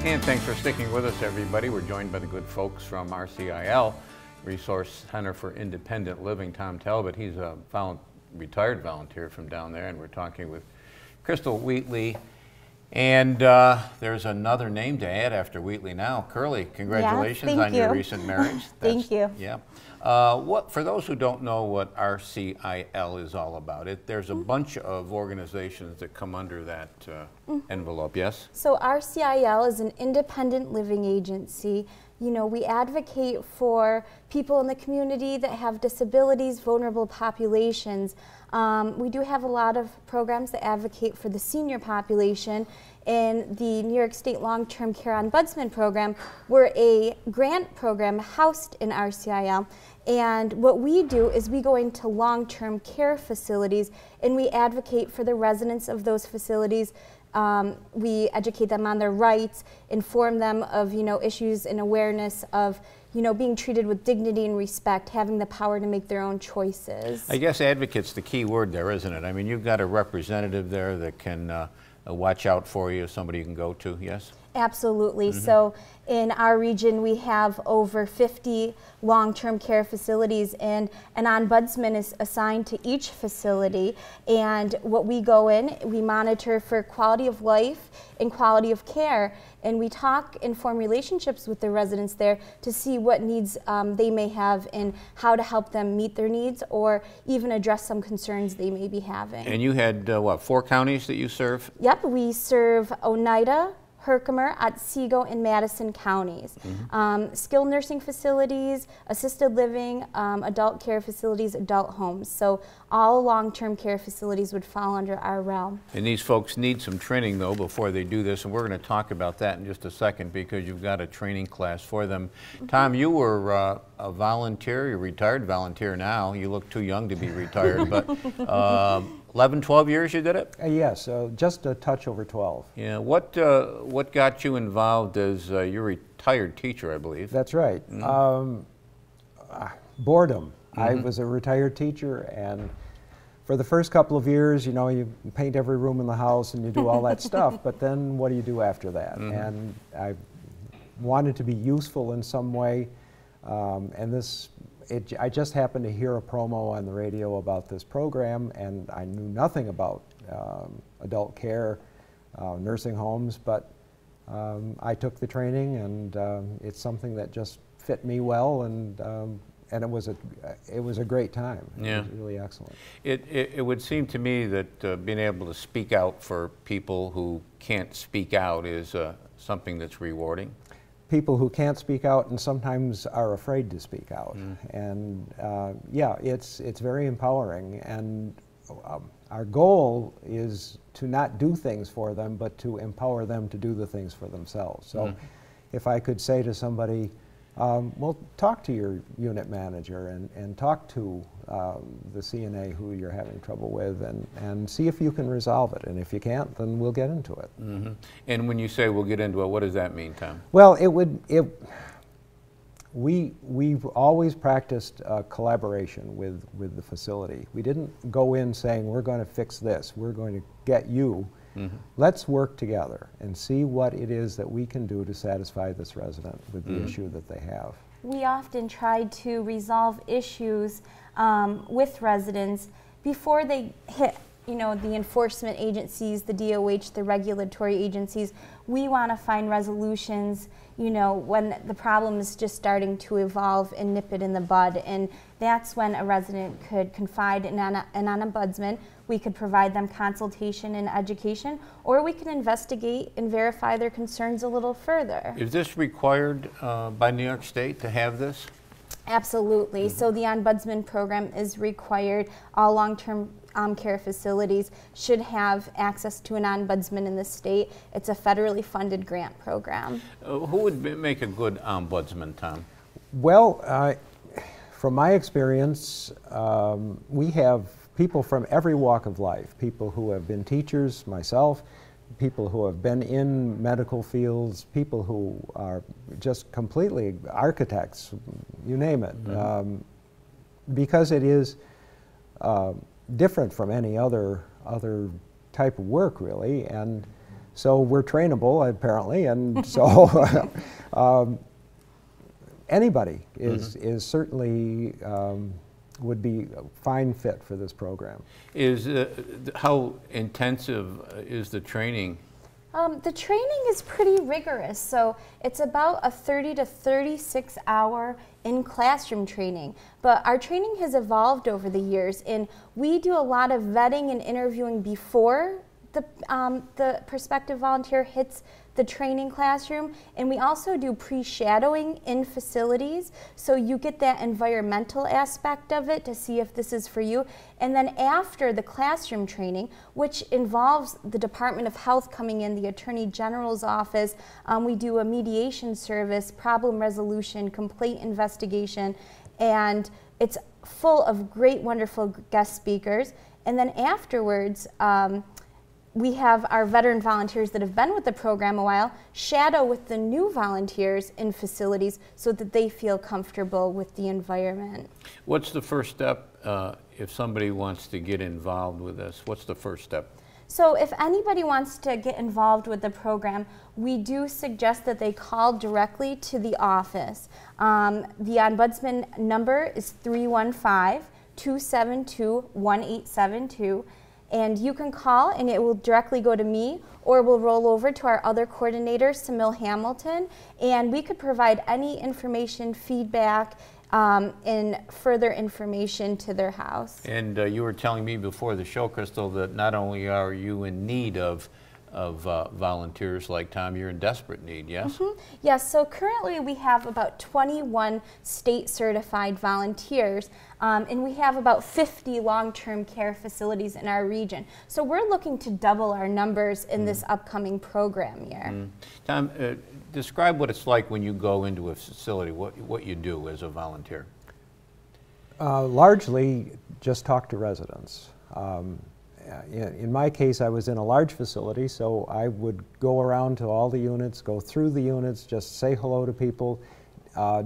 And thanks for sticking with us, everybody. We're joined by the good folks from RCIL, Resource Center for Independent Living, Tom Talbot. He's a retired volunteer from down there, and we're talking with Krystal Wheatley. And there's another name to add after Wheatley now, Curley. Congratulations on your recent marriage. Thank you. Yeah. For those who don't know what RCIL is all about, there's a bunch of organizations that come under that envelope, yes? So RCIL is an independent living agency. You know, we advocate for people in the community that have disabilities, vulnerable populations. We do have a lot of programs that advocate for the senior population. In the New York State Long-Term Care Ombudsman program, we're a grant program housed in RCIL. And what we do is we go into long-term care facilities and we advocate for the residents of those facilities. We educate them on their rights, inform them of, issues and awareness of, being treated with dignity and respect, having the power to make their own choices. I guess advocate's the key word there, isn't it? I mean, you've got a representative there that can watch out for you, somebody you can go to, yes? Absolutely. So in our region, we have over 50 long-term care facilities, and an ombudsman is assigned to each facility. And what we go in, we monitor for quality of life and quality of care, and we talk and form relationships with the residents there to see what needs they may have and how to help them meet their needs or even address some concerns they may be having. And you had, what, 4 counties that you serve? Yep, we serve Oneida, Herkimer, Otsego, and Madison counties. Skilled nursing facilities, assisted living, adult care facilities, adult homes. So all long-term care facilities would fall under our realm. And these folks need some training, though, before they do this, and we're going to talk about that in just a second because you've got a training class for them. Tom, you were a volunteer, you're a retired volunteer now. You look too young to be retired, but 11, 12 years you did it? Yes, just a touch over 12. Yeah, what got you involved as you're a retired teacher, I believe? That's right. Boredom. I was a retired teacher, and for the first couple of years, you paint every room in the house and you do all that stuff, but then what do you do after that? And I wanted to be useful in some way, I just happened to hear a promo on the radio about this program, and I knew nothing about adult care, nursing homes, but I took the training, and it's something that just fit me well, and it was a great time. Yeah. It was really excellent. It would seem to me that being able to speak out for people who can't speak out is something that's rewarding. People who can't speak out and sometimes are afraid to speak out. And yeah, it's very empowering, and our goal is to not do things for them, but to empower them to do the things for themselves. So if I could say to somebody, well, talk to your unit manager and talk to the CNA who you're having trouble with, and see if you can resolve it. And if you can't, then we'll get into it. And when you say we'll get into it, what does that mean, Tom? Well, we've always practiced collaboration with the facility. We didn't go in saying, we're going to fix this, we're going to get you. Let's work together and see what it is that we can do to satisfy this resident with the issue that they have. We often try to resolve issues with residents before they hit, the enforcement agencies, the DOH, the regulatory agencies. We want to find resolutions, when the problem is just starting to evolve and nip it in the bud. And that's when a resident could confide in an ombudsman. We could provide them consultation and education, or we can investigate and verify their concerns a little further. Is this required by New York State to have this? Absolutely. So the Ombudsman program is required. All long-term care facilities should have access to an ombudsman in the state. It's a federally funded grant program. Who would make a good ombudsman, Tom? Well, from my experience, we have people from every walk of life, people who have been teachers, myself, people who have been in medical fields, people who are just completely architects, you name it, because it is different from any other type of work, really, and So we're trainable, apparently, and so anybody is certainly would be a fine fit for this program. How intensive is the training? The training is pretty rigorous, so it's about a 30 to 36 hour in-classroom training. But our training has evolved over the years, and we do a lot of vetting and interviewing before the prospective volunteer hits the training classroom, and we also do pre-shadowing in facilities, so you get that environmental aspect of it to see if this is for you. And then after the classroom training, which involves the Department of Health coming in, the Attorney General's office, we do a mediation service, problem resolution, complaint investigation, and it's full of great, wonderful guest speakers. And then afterwards, we have our veteran volunteers that have been with the program a while shadow with the new volunteers in facilities so that they feel comfortable with the environment. What's the first step if somebody wants to get involved with this? What's the first step? So if anybody wants to get involved with the program, we do suggest that they call directly to the office. The Ombudsman number is 315-272-1872. And you can call and it will directly go to me, or we'll roll over to our other coordinator, Samil Hamilton, and we could provide any information, feedback, and further information to their house. And you were telling me before the show, Krystal, that not only are you in need of volunteers like Tom, you're in desperate need, yes? Mm-hmm. Yes, so currently we have about 21 state certified volunteers, and we have about 50 long-term care facilities in our region. So we're looking to double our numbers in this upcoming program year. Tom, describe what it's like when you go into a facility, what you do as a volunteer. Largely just talk to residents. In my case, I was in a large facility, so I would go around to all the units, go through the units, just say hello to people.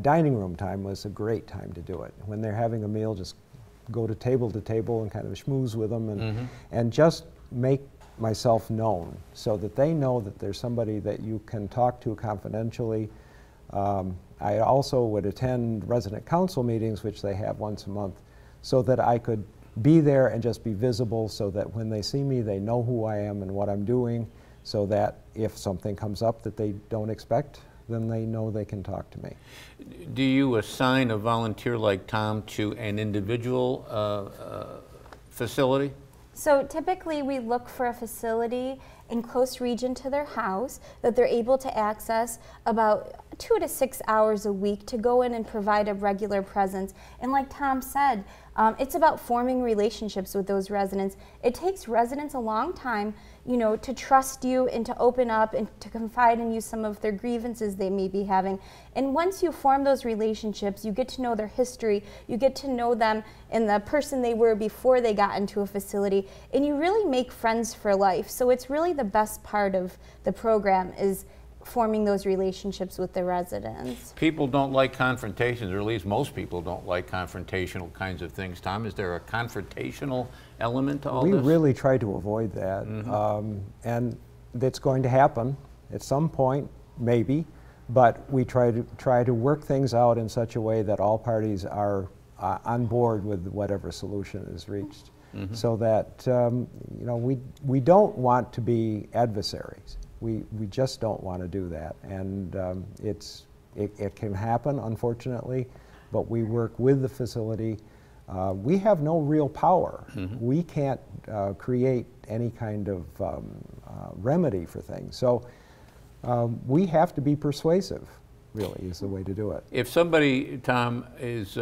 Dining room time was a great time to do it. When they're having a meal, just go to table and kind of schmooze with them and just make myself known so that they know that there's somebody that you can talk to confidentially. I also would attend resident council meetings, which they have once a month, so that I could be there and just be visible so that when they see me, they know who I am and what I'm doing, so that if something comes up that they don't expect, then they know they can talk to me. Do you assign a volunteer like Tom to an individual facility? So typically we look for a facility in close region to their house that they're able to access about 2 to 6 hours a week to go in and provide a regular presence. And like Tom said, it's about forming relationships with those residents. It takes residents a long time, you know, to trust you and to open up and to confide in you some of their grievances they may be having. And once you form those relationships, you get to know their history, you get to know them and the person they were before they got into a facility, and you really make friends for life. So it's really the best part of the program is forming those relationships with the residents. People don't like confrontations, or at least most people don't like confrontational kinds of things. Tom, is there a confrontational element to all this? We really try to avoid that, and it's going to happen at some point, maybe, but we try to work things out in such a way that all parties are on board with whatever solution is reached, so that you know, we don't want to be adversaries. We just don't want to do that, and it can happen, unfortunately, but we work with the facility. We have no real power. We can't create any kind of remedy for things, so we have to be persuasive, really, is the way to do it. If somebody, Tom, is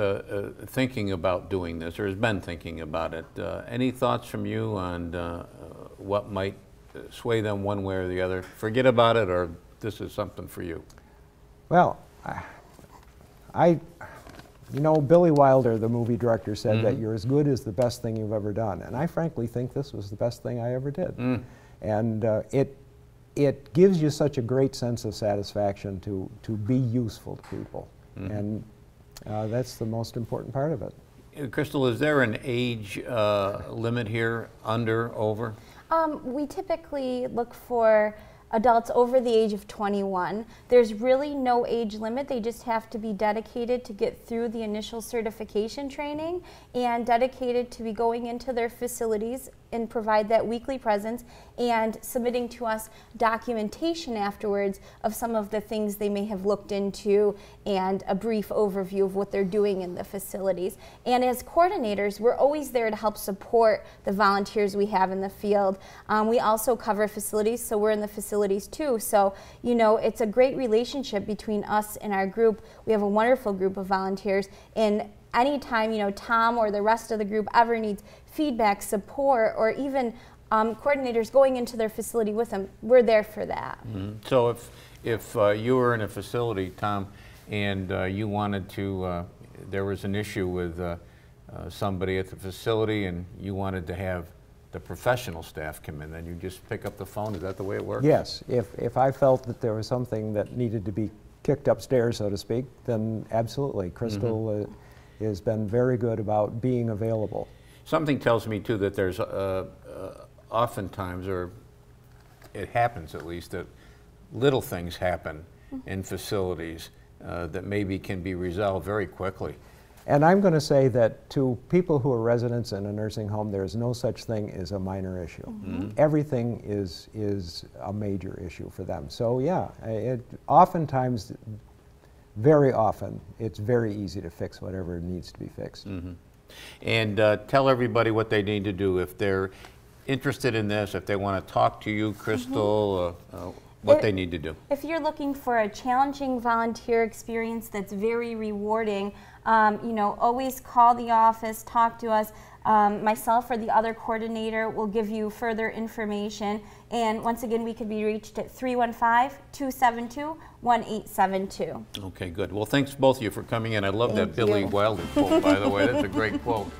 thinking about doing this, or has been thinking about it, any thoughts from you on what might sway them one way or the other? Forget about it, or this is something for you? Well, you know, Billy Wilder, the movie director, said that you're as good as the best thing you've ever done, and I frankly think this was the best thing I ever did. And it gives you such a great sense of satisfaction to be useful to people, and that's the most important part of it. Krystal, is there an age limit here, under, over? We typically look for adults over the age of 21. There's really no age limit. They just have to be dedicated to get through the initial certification training and dedicated to be going into their facilities and provide that weekly presence and submitting to us documentation afterwards of some of the things they may have looked into and a brief overview of what they're doing in the facilities. And as coordinators, we're always there to help support the volunteers we have in the field. We also cover facilities, so we're in the facilities too. So, you know, it's a great relationship between us and our group. We have a wonderful group of volunteers, and anytime, you know, Tom or the rest of the group ever needs feedback, support, or even coordinators going into their facility with them, we're there for that. Mm-hmm. So if you were in a facility, Tom, and you wanted to, there was an issue with somebody at the facility and you wanted to have the professional staff come in, then you just pick up the phone. Is that the way it works? Yes. If I felt that there was something that needed to be kicked upstairs, so to speak, then absolutely. Krystal has been very good about being available. Something tells me, too, that there's oftentimes, or it happens at least, that little things happen in facilities that maybe can be resolved very quickly. And I'm going to say that to people who are residents in a nursing home, there's no such thing as a minor issue. Everything is a major issue for them. So yeah, oftentimes, very often, it's very easy to fix whatever needs to be fixed. And tell everybody what they need to do if they're interested in this, if they want to talk to you, Krystal, what they need to do. If you're looking for a challenging volunteer experience that's very rewarding, you know, always call the office, talk to us. Myself or the other coordinator will give you further information. And once again, we could be reached at 315-272-1872. Okay, good. Well, thanks both of you for coming in. I love that Billy Wilder quote, by the way. That's a great quote.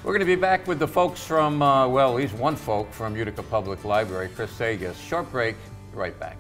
We're going to be back with the folks from, well, at least one folk from Utica Public Library, Chris Sagas. Short break, right back.